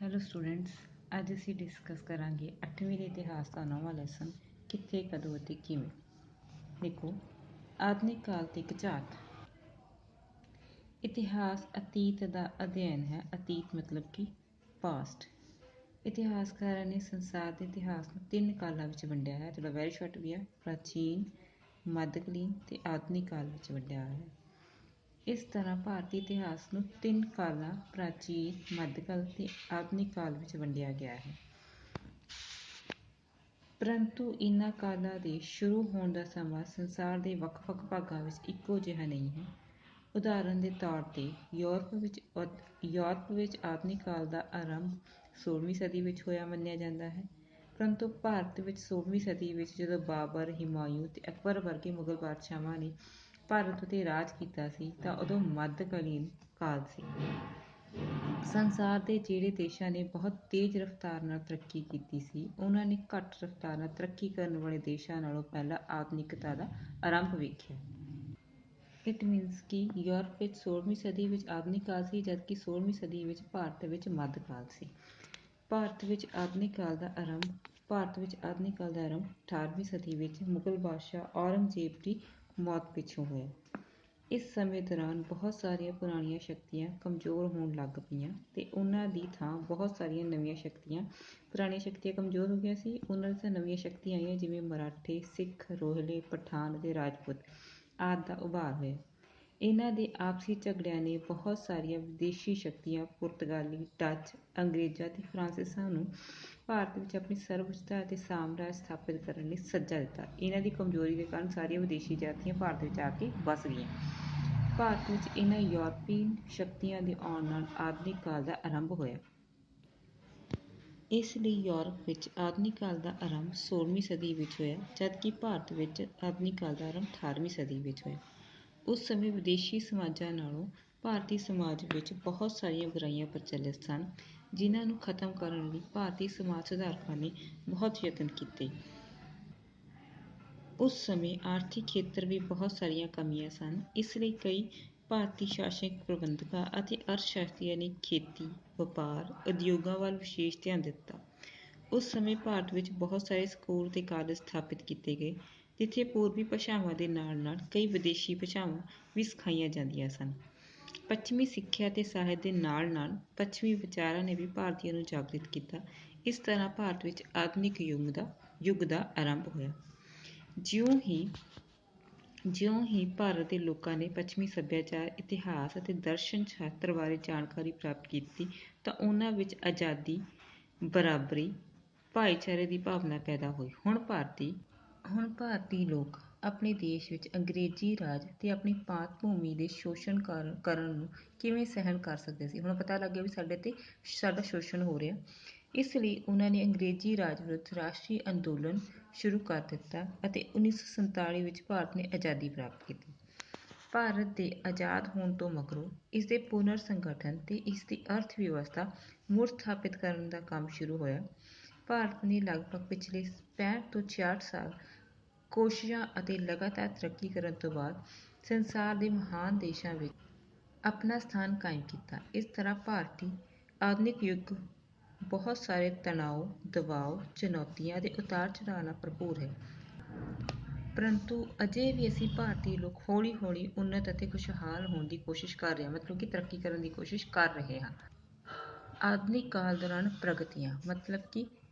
Hello students, ਅੱਜ ਅਸੀਂ discuss ਕਰਾਂਗੇ 8ਵੀਂ ਦੇ ਇਤਿਹਾਸ ਦਾ ਨਵਾਂ ਲੈਸਨ ਕਿੱਥੇ, ਕਦੋਂ ਅਤੇ ਕਿਵੇਂ। ਦੇਖੋ, ਆਧੁਨਿਕ ਕਾਲ ਤੇ ਇੱਕ ਝਾਤ। ਇਤਿਹਾਸ ਅਤੀਤ ਦਾ ਅਧਿਐਨ ਹੈ। ਅਤੀਤ ਮਤਲਬ ਕਿ ਪਾਸਟ। ਇਤਿਹਾਸਕਾਰਾਂ ਨੇ ਸੰਸਾਰ ਦੇ ਇਤਿਹਾਸ ਨੂੰ 3 ਕਾਲਾਂ ਵਿੱਚ ਵੰਡਿਆ ਹੈ, ਜਿਹੜਾ ਵੈਰੀ ਸ਼ਾਰਟ ਵੀ ਹੈ। ਪ੍ਰਾਚੀਨ, ਮੱਧਕਾਲੀਨ ਤੇ ਆਧੁਨਿਕ ਕਾਲ ਵਿੱਚ ਵੰਡਿਆ ਹੈ। ਇਸ ਤਰ੍ਹਾਂ ਭਾਰਤੀ ਇਤਿਹਾਸ ਨੂੰ 3 ਕਾਲਾਂ ਪ੍ਰਾਚੀਨ, ਮੱਧਕਾਲ ਤੇ ਆਧੁਨਿਕ ਕਾਲ ਵਿੱਚ ਵੰਡਿਆ ਗਿਆ ਹੈ। ਪਰੰਤੂ ਇਹਨਾਂ ਕਾਲਾਂ ਦੇ ਸ਼ੁਰੂ ਹੋਣ ਦਾ ਸਮਾਂ ਸੰਸਾਰ ਦੇ ਵੱਖ-ਵੱਖ ਭਾਗਾਂ ਵਿੱਚ ਇੱਕੋ ਜਿਹਾ ਨਹੀਂ ਹੈ। ਉਦਾਹਰਨ ਦੇ ਤੌਰ ਤੇ ਯੂਰਪ ਵਿੱਚ ਆਧੁਨਿਕ ਕਾਲ ਦਾ ਆਰੰਭ 16ਵੀਂ ਸਦੀ ਵਿੱਚ ਹੋਇਆ ਮੰਨਿਆ ਜਾਂਦਾ ਹੈ, ਪਰੰਤੂ ਭਾਰਤ ਵਿੱਚ 16ਵੀਂ ਸਦੀ ਵਿੱਚ ਜਦੋਂ ਬਾਬਰ, ਹਿਮਾਯੂ ਤੇ ਅਕਬਰ ਵਰਗੇ ਮੁਗਲ ਬਾਦਸ਼ਾਹਾਂ ਨੇ ਭਾਰਤ ਉੱਤੇ ਰਾਜ ਕੀਤਾ ਸੀ ਤਾਂ ਉਦੋਂ ਮੱਧਕਾਲੀਨ ਕਾਲ ਸੀ। ਸੰਸਾਰ ਦੇ ਜਿਹੜੇ ਦੇਸ਼ਾਂ ਨੇ ਬਹੁਤ ਤੇਜ਼ ਰਫ਼ਤਾਰ ਨਾਲ ਤਰੱਕੀ ਕੀਤੀ ਸੀ, ਉਹਨਾਂ ਨੇ ਘੱਟ ਰਫ਼ਤਾਰ ਨਾਲ ਤਰੱਕੀ ਕਰਨ ਵਾਲੇ ਦੇਸ਼ਾਂ ਨਾਲੋਂ ਪਹਿਲਾਂ ਆਧੁਨਿਕਤਾ ਦਾ ਆਰੰਭ ਵੇਖਿਆ। ਇਟ ਮੀਨਸ ਕਿ ਯੂਰਪ ਵਿੱਚ 16ਵੀਂ ਸਦੀ ਵਿੱਚ ਆਧੁਨਿਕ ਕਾਲ ਸੀ, ਜਦਕਿ 16ਵੀਂ ਸਦੀ ਵਿੱਚ ਭਾਰਤ ਵਿੱਚ ਮੱਧਕਾਲ ਸੀ। ਭਾਰਤ ਵਿੱਚ ਆਧੁਨਿਕ ਕਾਲ ਦਾ ਆਰੰਭ 18ਵੀਂ ਸਦੀ ਵਿੱਚ ਮੁਗਲ ਬਾਦਸ਼ਾਹ ਔਰੰਗਜ਼ੇਬ ਦੀ ਮੌਤ ਪਿੱਛੋਂ ਹੋਇਆ। ਇਸ ਸਮੇਂ ਦੌਰਾਨ ਬਹੁਤ ਸਾਰੀਆਂ ਪੁਰਾਣੀਆਂ ਸ਼ਕਤੀਆਂ ਕਮਜ਼ੋਰ ਹੋਣ ਲੱਗ ਪਈਆਂ ਤੇ ਉਹਨਾਂ ਦੀ ਥਾਂ ਬਹੁਤ ਸਾਰੀਆਂ ਨਵੀਆਂ ਸ਼ਕਤੀਆਂ। ਪੁਰਾਣੀਆਂ ਸ਼ਕਤੀਆਂ ਕਮਜ਼ੋਰ ਹੋ ਗਈਆਂ ਸੀ, ਉਹਨਾਂ ਦੀ ਨਵੀਆਂ ਸ਼ਕਤੀਆਂ ਆਈਆਂ, ਜਿਵੇਂ ਮਰਾਠੇ, ਸਿੱਖ, ਰੋਹਿਲੇ, ਪਠਾਨ ਅਤੇ ਰਾਜਪੂਤ ਆਦਿ ਦਾ ਉਭਾਰ ਹੋਇਆ। ਇਹਨਾਂ ਦੇ ਆਪਸੀ ਝਗੜਿਆਂ ਨੇ ਬਹੁਤ ਸਾਰੀਆਂ ਵਿਦੇਸ਼ੀ ਸ਼ਕਤੀਆਂ, ਪੁਰਤਗਾਲੀ, ਡੱਚ, ਅੰਗਰੇਜ਼ਾਂ ਅਤੇ ਫਰਾਂਸੀਸੀਆਂ ਨੂੰ ਭਾਰਤ ਵਿੱਚ ਆਪਣੀ ਸਰਵਉੱਚਤਾ ਅਤੇ ਸਾਮਰਾਜ ਸਥਾਪਿਤ ਕਰਨ ਲਈ ਸੱਦਾ ਦਿੱਤਾ। ਇਹਨਾਂ ਦੀ ਕਮਜ਼ੋਰੀ ਦੇ ਕਾਰਨ ਸਾਰੀਆਂ ਵਿਦੇਸ਼ੀ ਜਾਤੀਆਂ ਭਾਰਤ ਵਿੱਚ ਆ ਕੇ ਵਸ ਗਈਆਂ। ਭਾਰਤ ਵਿੱਚ ਇਹਨਾਂ ਯੂਰਪੀਨ ਸ਼ਕਤੀਆਂ ਦੇ ਆਉਣ ਨਾਲ ਆਧੁਨਿਕ ਕਾਲ ਦਾ ਆਰੰਭ ਹੋਇਆ। ਇਸ ਲਈ ਯੂਰਪ ਵਿੱਚ ਆਧੁਨਿਕ ਕਾਲ ਦਾ ਆਰੰਭ 16ਵੀਂ ਸਦੀ ਵਿੱਚ ਹੋਇਆ, ਜਦਕਿ ਭਾਰਤ ਵਿੱਚ ਆਧੁਨਿਕ ਕਾਲ ਦਾ ਆਰੰਭ 18ਵੀਂ ਸਦੀ ਵਿੱਚ ਹੋਇਆ। ਉਸ ਸਮੇਂ ਵਿਦੇਸ਼ੀ ਸਮਾਜਾਂ ਨਾਲੋਂ ਭਾਰਤੀ ਸਮਾਜ ਵਿੱਚ ਬਹੁਤ ਸਾਰੀਆਂ ਬੁਰਾਈਆਂ ਪ੍ਰਚਲਿਤ ਸਨ, ਜਿਨ੍ਹਾਂ ਨੂੰ ਖਤਮ ਕਰਨ ਲਈ ਭਾਰਤੀ ਸਮਾਜ ਸੁਧਾਰਕਾਂ ਨੇ ਬਹੁਤ ਯਤਨ ਕੀਤੇ। ਉਸ ਸਮੇਂ ਆਰਥਿਕ ਖੇਤਰ ਵੀ ਬਹੁਤ ਸਾਰੀਆਂ ਕਮੀਆਂ ਸਨ, ਇਸ ਲਈ ਕਈ ਭਾਰਤੀ ਸ਼ਾਸਕ ਪ੍ਰਬੰਧਕਾਂ ਅਤੇ ਅਰਥਸ਼ਾਸਤਰੀਆਂ ਨੇ ਖੇਤੀ, ਵਪਾਰ, ਉਦਯੋਗਾਂ ਵੱਲ ਵਿਸ਼ੇਸ਼ ਧਿਆਨ ਦਿੱਤਾ। ਉਸ ਸਮੇਂ ਭਾਰਤ ਵਿੱਚ ਬਹੁਤ ਸਾਰੇ ਸਕੂਲ ਅਤੇ ਕਾਲਜ ਸਥਾਪਿਤ ਕੀਤੇ ਗਏ, ਜਿੱਥੇ ਪੂਰਬੀ ਭਾਸ਼ਾਵਾਂ ਦੇ ਨਾਲ-ਨਾਲ ਕਈ ਵਿਦੇਸ਼ੀ ਭਾਸ਼ਾਵਾਂ ਵੀ ਸਿਖਾਈਆਂ ਜਾਂਦੀਆਂ ਸਨ। ਪੱਛਮੀ ਸਿੱਖਿਆ ਅਤੇ ਸਾਹਿਤ ਦੇ ਨਾਲ-ਨਾਲ ਪੱਛਮੀ ਵਿਚਾਰਾਂ ਨੇ ਵੀ ਭਾਰਤੀਆਂ ਨੂੰ ਜਾਗਰਿਤ ਕੀਤਾ। ਇਸ ਤਰ੍ਹਾਂ ਭਾਰਤ ਵਿੱਚ ਆਧੁਨਿਕ ਯੁੱਗ ਦਾ ਆਰੰਭ ਹੋਇਆ। ਜਿਉਂ ਹੀ ਭਾਰਤ ਦੇ ਲੋਕਾਂ ਨੇ ਪੱਛਮੀ ਸੱਭਿਆਚਾਰ, ਇਤਿਹਾਸ ਅਤੇ ਦਰਸ਼ਨ ਸ਼ਾਸਤਰ ਬਾਰੇ ਜਾਣਕਾਰੀ ਪ੍ਰਾਪਤ ਕੀਤੀ ਤਾਂ ਉਹਨਾਂ ਵਿੱਚ ਆਜ਼ਾਦੀ, ਬਰਾਬਰੀ, ਭਾਈਚਾਰੇ ਦੀ ਭਾਵਨਾ ਪੈਦਾ ਹੋਈ। ਹੁਣ ਭਾਰਤੀ ਲੋਕ ਆਪਣੇ ਦੇਸ਼ ਵਿੱਚ ਅੰਗਰੇਜ਼ੀ ਰਾਜ ਅਤੇ ਆਪਣੀ ਮਾਤ ਭੂਮੀ ਦੇ ਸ਼ੋਸ਼ਣ ਕਰਨ ਨੂੰ ਕਿਵੇਂ ਸਹਿਣ ਕਰ ਸਕਦੇ ਸੀ। ਹੁਣ ਪਤਾ ਲੱਗ ਗਿਆ ਵੀ ਸਾਡਾ ਸ਼ੋਸ਼ਣ ਹੋ ਰਿਹਾ। ਇਸ ਲਈ ਉਹਨਾਂ ਨੇ ਅੰਗਰੇਜ਼ੀ ਰਾਜ ਵਿਰੁੱਧ ਰਾਸ਼ਟਰੀ ਅੰਦੋਲਨ ਸ਼ੁਰੂ ਕਰ ਦਿੱਤਾ ਅਤੇ 1947 ਵਿੱਚ ਭਾਰਤ ਨੇ ਆਜ਼ਾਦੀ ਪ੍ਰਾਪਤ ਕੀਤੀ। ਭਾਰਤ ਦੇ ਆਜ਼ਾਦ ਹੋਣ ਤੋਂ ਮਗਰੋਂ ਇਸ ਦੇ ਪੁਨਰ ਸੰਗਠਨ ਤੇ ਇਸ ਦੀ ਅਰਥ ਵਿਵਸਥਾ ਮੁੜ ਸਥਾਪਿਤ ਕਰਨ ਦਾ ਕੰਮ ਸ਼ੁਰੂ ਹੋਇਆ। ਭਾਰਤ ਨੇ ਲਗਭਗ ਪਿਛਲੇ 65 ਤੋਂ 66 ਸਾਲ ਕੋਸ਼ਿਸ਼ਾਂ ਅਤੇ ਲਗਾਤਾਰ ਤਰੱਕੀ ਕਰਨ ਤੋਂ ਬਾਅਦ ਸੰਸਾਰ ਦੇ ਮਹਾਨ ਦੇਸ਼ਾਂ ਵਿੱਚ ਆਪਣਾ ਸਥਾਨ ਕਾਇਮ ਕੀਤਾ। ਇਸ ਤਰ੍ਹਾਂ ਭਾਰਤੀ ਆਧੁਨਿਕ ਯੁੱਗ ਬਹੁਤ ਸਾਰੇ ਤਣਾਅ, ਦਬਾਅ, ਚੁਣੌਤੀਆਂ ਅਤੇ ਉਤਾਰ-ਚੜ੍ਹਾਅ ਨਾਲ ਭਰਪੂਰ ਹੈ। ਪਰੰਤੂ ਅਜੇ ਵੀ ਅਸੀਂ ਭਾਰਤੀ ਲੋਕ ਹੌਲੀ-ਹੌਲੀ ਉੱਨਤ ਅਤੇ ਖੁਸ਼ਹਾਲ ਹੋਣ ਦੀ ਕੋਸ਼ਿਸ਼ ਕਰ ਰਹੇ ਹਾਂ, ਮਤਲਬ ਕਿ ਤਰੱਕੀ ਕਰਨ ਦੀ ਕੋਸ਼ਿਸ਼ ਕਰ ਰਹੇ ਹਾਂ। ਆਧੁਨਿਕ ਕਾਲ ਦੌਰਾਨ ਪ੍ਰਗਤੀਆਂ ਮਤਲਬ ਕਿ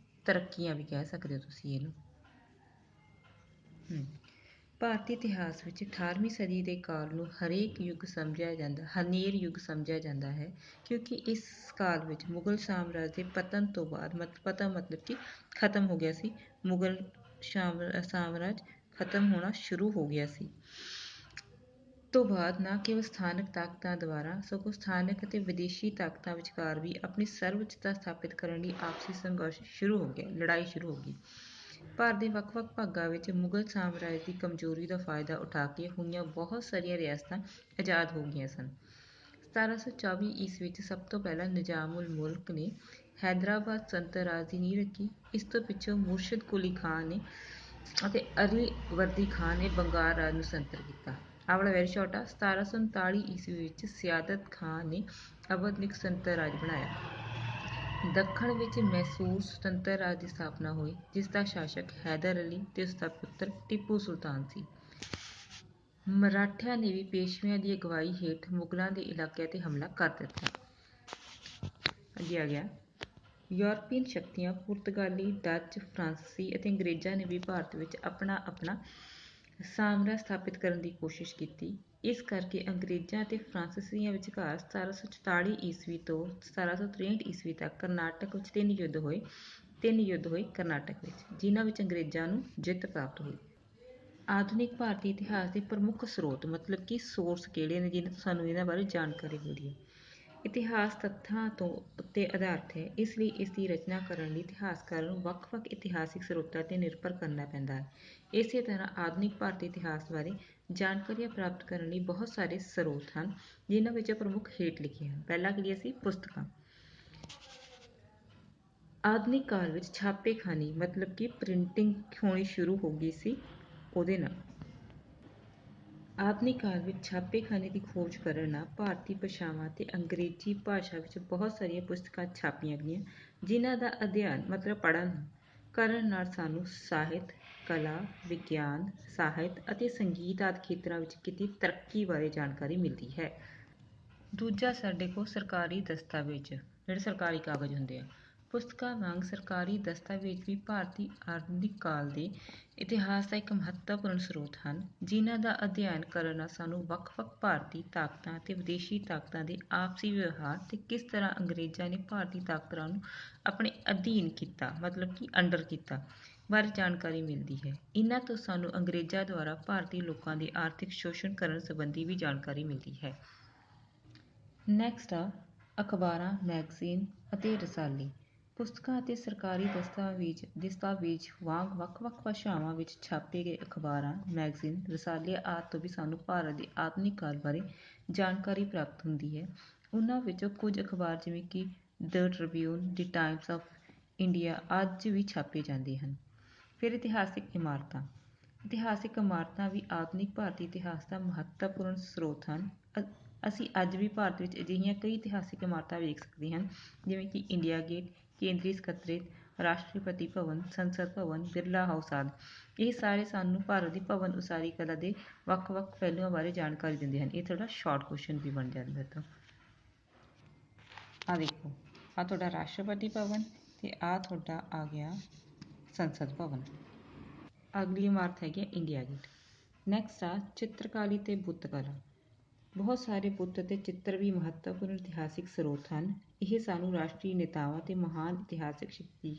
ਤਰੱਕੀਆਂ ਵੀ ਕਹਿ ਸਕਦੇ ਹੋ ਤੁਸੀਂ ਇਹਨੂੰ। ਭਾਰਤੀ ਇਤਿਹਾਸ ਵਿੱਚ 18ਵੀਂ ਸਦੀ ਦੇ ਕਾਲ ਨੂੰ ਹਨੇਰ ਯੁੱਗ ਸਮਝਿਆ ਜਾਂਦਾ ਹੈ, ਕਿਉਂਕਿ ਇਸ ਕਾਲ ਵਿੱਚ ਮੁਗਲ ਸਾਮਰਾਜ ਦੇ ਪਤਨ ਤੋਂ ਬਾਅਦ ਮਤਲਬ ਕਿ ਖਤਮ ਹੋ ਗਿਆ ਸੀ। ਮੁਗਲ ਸਾਮਰਾਜ ਖਤਮ ਹੋਣਾ ਸ਼ੁਰੂ ਹੋ ਗਿਆ ਸੀ ਤੋਂ ਬਾਅਦ ਨਾ ਕੇਵਲ ਸਥਾਨਕ ਤਾਕਤਾਂ ਦੁਆਰਾ, ਸਗੋਂ ਸਥਾਨਕ ਅਤੇ ਵਿਦੇਸ਼ੀ ਤਾਕਤਾਂ ਵਿਚਕਾਰ ਵੀ ਆਪਣੀ ਸਰਵਉੱਚਤਾ ਸਥਾਪਿਤ ਕਰਨ ਲਈ ਆਪਸੀ ਸੰਘਰਸ਼ ਲੜਾਈ ਸ਼ੁਰੂ ਹੋ ਗਈ। ਭਾਰਤ ਦੇ ਵੱਖ-ਵੱਖ ਭਾਗਾਂ ਵਿੱਚ ਮੁਗਲ ਸਾਮਰਾਜ ਦੀ ਕਮਜ਼ੋਰੀ ਦਾ ਫਾਇਦਾ ਉਠਾ ਕੇ ਹੋਈਆਂ ਬਹੁਤ ਸਾਰੀਆਂ ਰਿਆਸਤਾਂ ਆਜ਼ਾਦ ਹੋ ਗਈਆਂ ਸਨ। 1724 ਈਸਵੀ ਵਿੱਚ ਸਭ ਤੋਂ ਪਹਿਲਾਂ ਨਿਜ਼ਾਮ-ਉਲ-ਮੁਲਕ ਨੇ ਹੈਦਰਾਬਾਦ ਸਲਤਨਤ ਰਾਜ ਦੀ ਨੀਂਹ ਰੱਖੀ। ਇਸ ਤੋਂ ਪਿੱਛੋਂ ਮੁਰਸ਼ਿਦ ਕੁਲੀ ਖਾਨ ਅਤੇ ਅਲੀ ਵਰਦੀ ਖਾਨ ਨੇ ਬੰਗਾਲ ਰਾਜ ਨੂੰ ਸੁਤੰਤਰ ਕੀਤਾ। ਆਹ ਵਾਲਾ ਵੈਰੀ ਸ਼ਾਰਟ ਆ। 1739 ਈਸਵੀ ਵਿੱਚ ਸਿਆਦਤ ਖਾਨ ਨੇ ਅਵਧ ਨੂੰ ਇੱਕ ਸੁਤੰਤਰ ਰਾਜ ਬਣਾਇਆ। ਦੱਖਣ ਵਿੱਚ ਮੈਸੂਰ ਸੁਤੰਤਰ ਰਾਜ ਦੀ ਸਥਾਪਨਾ ਹੋਈ, ਜਿਸ ਦਾ ਸ਼ਾਸਕ ਹੈਦਰ ਅਲੀ ਤੇ ਉਸਦਾ ਪੁੱਤਰ ਟੀਪੂ ਸੁਲਤਾਨ ਸੀ। ਮਰਾਠਿਆਂ ਨੇ ਵੀ ਪੇਸ਼ਵਿਆਂ ਦੀ ਅਗਵਾਈ ਹੇਠ ਮੁਗਲਾਂ ਦੇ ਇਲਾਕਿਆਂ 'ਤੇ ਹਮਲਾ ਕਰ ਦਿੱਤਾ। ਅੱਗੇ ਆ ਗਿਆ, ਯੂਰਪੀਅਨ ਸ਼ਕਤੀਆਂ ਪੁਰਤਗਾਲੀ, ਡੱਚ, ਫਰਾਂਸੀਸੀ ਅਤੇ ਅੰਗਰੇਜ਼ਾਂ ਨੇ ਵੀ ਭਾਰਤ ਵਿੱਚ ਆਪਣਾ ਆਪਣਾ ਸਾਮਰਾਜ ਸਥਾਪਿਤ ਕਰਨ ਦੀ ਕੋਸ਼ਿਸ਼ ਕੀਤੀ। ਇਸ ਕਰਕੇ ਅੰਗਰੇਜ਼ਾਂ ਅਤੇ ਫਰਾਂਸੀਸੀਆਂ ਵਿਚਕਾਰ 1744 ਈਸਵੀ ਤੋਂ 1763 ਈਸਵੀ ਤੱਕ ਕਰਨਾਟਕ ਵਿੱਚ ਤਿੰਨ ਯੁੱਧ ਹੋਏ ਕਰਨਾਟਕ ਵਿੱਚ, ਜਿਨ੍ਹਾਂ ਵਿੱਚ ਅੰਗਰੇਜ਼ਾਂ ਨੂੰ ਜਿੱਤ ਪ੍ਰਾਪਤ ਹੋਈ। ਆਧੁਨਿਕ ਭਾਰਤੀ ਇਤਿਹਾਸ ਦੇ ਪ੍ਰਮੁੱਖ ਸਰੋਤ ਮਤਲਬ ਕਿ ਸੋਰਸ ਕਿਹੜੇ ਨੇ ਜਿਨ੍ਹਾਂ ਤੋਂ ਸਾਨੂੰ ਇਹਨਾਂ ਬਾਰੇ ਜਾਣਕਾਰੀ ਮਿਲਦੀ ਹੈ। ਇਤਿਹਾਸ ਤੱਥਾਂ ਉੱਤੇ ਆਧਾਰਿਤ ਹੈ, ਇਸ ਲਈ ਇਸ ਦੀ ਰਚਨਾ ਕਰਨ ਲਈ ਇਤਿਹਾਸਕਾਰਾਂ ਨੂੰ ਵੱਖ-ਵੱਖ ਇਤਿਹਾਸਿਕ ਸਰੋਤਾਂ 'ਤੇ ਨਿਰਭਰ ਕਰਨਾ ਪੈਂਦਾ ਹੈ। ਇਸੇ ਤਰ੍ਹਾਂ ਆਧੁਨਿਕ ਭਾਰਤੀ ਇਤਿਹਾਸ ਬਾਰੇ ਜਾਣਕਾਰੀਆਂ ਪ੍ਰਾਪਤ ਕਰਨ ਲਈ ਬਹੁਤ ਸਾਰੇ ਸਰੋਤ ਹਨ, ਜਿਨ੍ਹਾਂ ਵਿੱਚੋਂ ਪ੍ਰਮੁੱਖ ਹੇਠ ਲਿਖੇ ਹਨ। ਪਹਿਲਾਂ ਕਿਹੜੀਆਂ ਸੀ? ਪੁਸਤਕਾਂ। ਆਧੁਨਿਕ ਕਾਲ ਵਿੱਚ ਛਾਪੇਖਾਨੀ ਮਤਲਬ ਕਿ ਪ੍ਰਿੰਟਿੰਗ ਹੋਣੀ ਸ਼ੁਰੂ ਹੋ ਗਈ ਸੀ ਉਹਦੇ ਨਾਲ। ਆਧੁਨਿਕ ਕਾਲ ਵਿੱਚ ਛਾਪੇਖਾਨੇ ਦੀ ਖੋਜ ਕਰਨ ਨਾਲ ਭਾਰਤੀ ਭਾਸ਼ਾਵਾਂ ਅਤੇ ਅੰਗਰੇਜ਼ੀ ਭਾਸ਼ਾ ਵਿੱਚ ਬਹੁਤ ਸਾਰੀਆਂ ਪੁਸਤਕਾਂ ਛਾਪੀਆਂ ਗਈਆਂ, ਜਿਨ੍ਹਾਂ ਦਾ ਅਧਿਐਨ ਮਤਲਬ ਪੜ੍ਹਨ ਕਰਨ ਨਾਲ ਸਾਨੂੰ ਸਾਹਿਤ, ਕਲਾ, ਵਿਗਿਆਨ, ਸਾਹਿਤ ਅਤੇ ਸੰਗੀਤ ਆਦਿ ਖੇਤਰਾਂ ਵਿੱਚ ਕੀਤੀ ਤਰੱਕੀ ਬਾਰੇ ਜਾਣਕਾਰੀ ਮਿਲਦੀ ਹੈ। ਦੂਜਾ ਸਾਡੇ ਕੋਲ ਸਰਕਾਰੀ ਦਸਤਾਵੇਜ਼, ਜਿਹੜੇ ਸਰਕਾਰੀ ਕਾਗਜ਼ ਹੁੰਦੇ ਆ। ਪੁਸਤਕਾਂ ਵਾਂਗ ਸਰਕਾਰੀ ਦਸਤਾਵੇਜ਼ ਵੀ ਭਾਰਤੀ ਆਧੁਨਿਕ ਕਾਲ ਦੇ ਇਤਿਹਾਸ ਦਾ ਇੱਕ ਮਹੱਤਵਪੂਰਨ ਸਰੋਤ ਹਨ, ਜਿਨ੍ਹਾਂ ਦਾ ਅਧਿਐਨ ਕਰਨ ਨਾਲ ਸਾਨੂੰ ਵੱਖ-ਵੱਖ ਭਾਰਤੀ ਤਾਕਤਾਂ ਅਤੇ ਵਿਦੇਸ਼ੀ ਤਾਕਤਾਂ ਦੇ ਆਪਸੀ ਵਿਵਹਾਰ ਅਤੇ ਕਿਸ ਤਰ੍ਹਾਂ ਅੰਗਰੇਜ਼ਾਂ ਨੇ ਭਾਰਤੀ ਤਾਕਤਾਂ ਨੂੰ ਆਪਣੇ ਅਧੀਨ ਕੀਤਾ ਮਤਲਬ ਕਿ ਅੰਡਰ ਕੀਤਾ ਬਾਰੇ ਜਾਣਕਾਰੀ ਮਿਲਦੀ ਹੈ। ਇਹਨਾਂ ਤੋਂ ਸਾਨੂੰ ਅੰਗਰੇਜ਼ਾਂ ਦੁਆਰਾ ਭਾਰਤੀ ਲੋਕਾਂ ਦੇ ਆਰਥਿਕ ਸ਼ੋਸ਼ਣ ਕਰਨ ਸੰਬੰਧੀ ਵੀ ਜਾਣਕਾਰੀ ਮਿਲਦੀ ਹੈ। ਨੈਕਸਟ ਆ ਅਖਬਾਰਾਂ, ਮੈਗਜ਼ੀਨ ਅਤੇ ਰਸਾਲੇ। ਪੁਸਤਕਾਂ ਅਤੇ ਸਰਕਾਰੀ ਦਸਤਾਵੇਜ਼ ਵਾਂਗ ਵੱਖ-ਵੱਖ ਭਾਸ਼ਾਵਾਂ ਵਿੱਚ ਛਾਪੇ ਗਏ ਅਖਬਾਰਾਂ, ਮੈਗਜ਼ੀਨ, ਰਸਾਲੇ ਆਦਿ ਤੋਂ ਵੀ ਸਾਨੂੰ ਭਾਰਤ ਦੇ ਆਧੁਨਿਕ ਕਾਲ ਬਾਰੇ ਜਾਣਕਾਰੀ ਪ੍ਰਾਪਤ ਹੁੰਦੀ ਹੈ। ਉਨ੍ਹਾਂ ਵਿੱਚੋਂ ਕੁਝ ਅਖਬਾਰ ਜਿਵੇਂ ਕਿ the Tribune, the Times of India ਅੱਜ ਵੀ ਛਾਪੇ ਜਾਂਦੇ ਹਨ। ਫਿਰ ਇਤਿਹਾਸਿਕ ਇਮਾਰਤਾਂ। ਇਤਿਹਾਸਿਕ ਇਮਾਰਤਾਂ ਵੀ ਆਧੁਨਿਕ ਭਾਰਤੀ ਇਤਿਹਾਸ ਦਾ ਮਹੱਤਵਪੂਰਨ ਸਰੋਤ ਹਨ। ਅਸੀਂ ਅੱਜ ਵੀ ਭਾਰਤ ਵਿੱਚ ਅਜਿਹੀਆਂ ਕਈ ਇਤਿਹਾਸਿਕ ਇਮਾਰਤਾਂ ਵੇਖ ਸਕਦੇ ਹਾਂ, ਜਿਵੇਂ ਕਿ ਇੰਡੀਆ ਗੇਟ, ਕੇਂਦਰੀ ਸਕੱਤਰੇਤ, ਰਾਸ਼ਟਰਪਤੀ ਭਵਨ, ਸੰਸਦ ਭਵਨ, ਬਿਰਲਾ ਹਾਊਸ ਆਦਿ। ਇਹ ਸਾਰੇ ਸਾਨੂੰ ਭਾਰਤ ਦੀ ਭਵਨ ਉਸਾਰੀ ਕਲਾ ਦੇ ਵੱਖ-ਵੱਖ ਪਹਿਲੂਆਂ ਬਾਰੇ ਜਾਣਕਾਰੀ ਦਿੰਦੇ ਹਨ। ਇਹ ਥੋੜ੍ਹਾ ਸ਼ਾਰਟ ਕੁਐਸਚਨ ਵੀ ਬਣ ਜਾਂਦਾ ਇੱਥੋਂ। ਆਹ ਦੇਖੋ, ਆਹ ਤੁਹਾਡਾ ਰਾਸ਼ਟਰਪਤੀ ਭਵਨ ਅਤੇ ਆਹ ਤੁਹਾਡਾ ਆ ਗਿਆ ਸੰਸਦ ਭਵਨ। ਅਗਲੀ ਇਮਾਰਤ ਹੈਗੀ ਇੰਡੀਆ ਗੇਟ। ਨੈਕਸਟ ਆ ਚਿੱਤਰਕਾਰੀ ਅਤੇ ਬੁੱਤ ਕਲਾ। ਬਹੁਤ ਸਾਰੇ ਬੁੱਤ ਅਤੇ ਚਿੱਤਰ ਵੀ ਮਹੱਤਵਪੂਰਨ ਇਤਿਹਾਸਿਕ ਸਰੋਤ ਹਨ। ਇਹ ਸਾਨੂੰ ਰਾਸ਼ਟਰੀ ਨੇਤਾਵਾਂ ਅਤੇ ਮਹਾਨ ਇਤਿਹਾਸਿਕ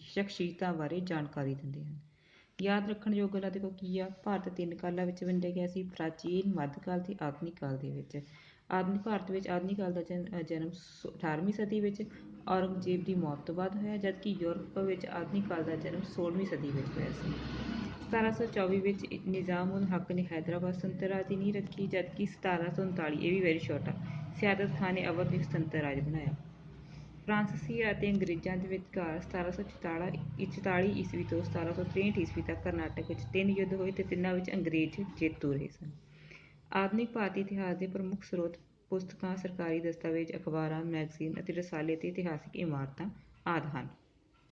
ਸ਼ਖਸੀਅਤਾਂ ਬਾਰੇ ਜਾਣਕਾਰੀ ਦਿੰਦੇ ਹਨ। ਯਾਦ ਰੱਖਣ ਯੋਗ ਗੱਲਾਂ ਦੇਖੋ ਕੀ ਆ, ਭਾਰਤ ਤਿੰਨ ਕਾਲਾਂ ਵਿੱਚ ਵੰਡਿਆ ਗਿਆ ਸੀ: ਪ੍ਰਾਚੀਨ, ਮੱਧਕਾਲ ਅਤੇ ਆਧੁਨਿਕ ਕਾਲ ਦੇ ਵਿੱਚ। ਆਧੁਨਿਕ ਭਾਰਤ ਵਿੱਚ ਆਧੁਨਿਕ ਕਾਲ ਦਾ ਜਨਮ 18ਵੀਂ ਸਦੀ ਵਿੱਚ ਔਰੰਗਜ਼ੇਬ ਦੀ ਮੌਤ ਤੋਂ ਬਾਅਦ ਹੋਇਆ, ਜਦਕਿ ਯੂਰਪ ਵਿੱਚ ਆਧੁਨਿਕ ਕਾਲ ਦਾ ਜਨਮ 16ਵੀਂ ਸਦੀ ਵਿੱਚ ਹੋਇਆ ਸੀ। 1724 ਵਿੱਚ ਨਿਜ਼ਾਮ ਉਲ ਹੱਕ ਨੇ ਹੈਦਰਾਬਾਦ ਸੁਤੰਤਰ ਰਾਜ ਦੀ ਨੀਂਹ ਰੱਖੀ, ਜਦਕਿ 1739, ਇਹ ਵੀ ਵੈਰੀ ਸ਼ਾਰਟ ਆ, ਸਿਆਦਤ ਖਾਨ ਨੇ ਅਵਧ ਨੂੰ ਸੁਤੰਤਰ ਰਾਜ ਬਣਾਇਆ। ਫਰਾਂਸੀਸੀ ਅਤੇ ਅੰਗਰੇਜ਼ਾਂ ਦੇ ਵਿਚਕਾਰ 1744 ਈਸਵੀ ਤੋਂ 1763 ਈਸਵੀ ਤੱਕ ਕਰਨਾਟਕ ਵਿੱਚ ਤਿੰਨ ਯੁੱਧ ਹੋਏ ਅਤੇ ਤਿੰਨਾਂ ਵਿੱਚ ਅੰਗਰੇਜ਼ ਜੇਤੂ ਰਹੇ ਸਨ। ਆਧੁਨਿਕ ਭਾਰਤੀ ਇਤਿਹਾਸ ਦੇ ਪ੍ਰਮੁੱਖ ਸਰੋਤ ਪੁਸਤਕਾਂ, ਸਰਕਾਰੀ ਦਸਤਾਵੇਜ਼, ਅਖਬਾਰਾਂ, ਮੈਗਜ਼ੀਨ ਅਤੇ ਰਸਾਲੇ ਅਤੇ ਇਤਿਹਾਸਿਕ ਇਮਾਰਤਾਂ ਆਦਿ ਹਨ।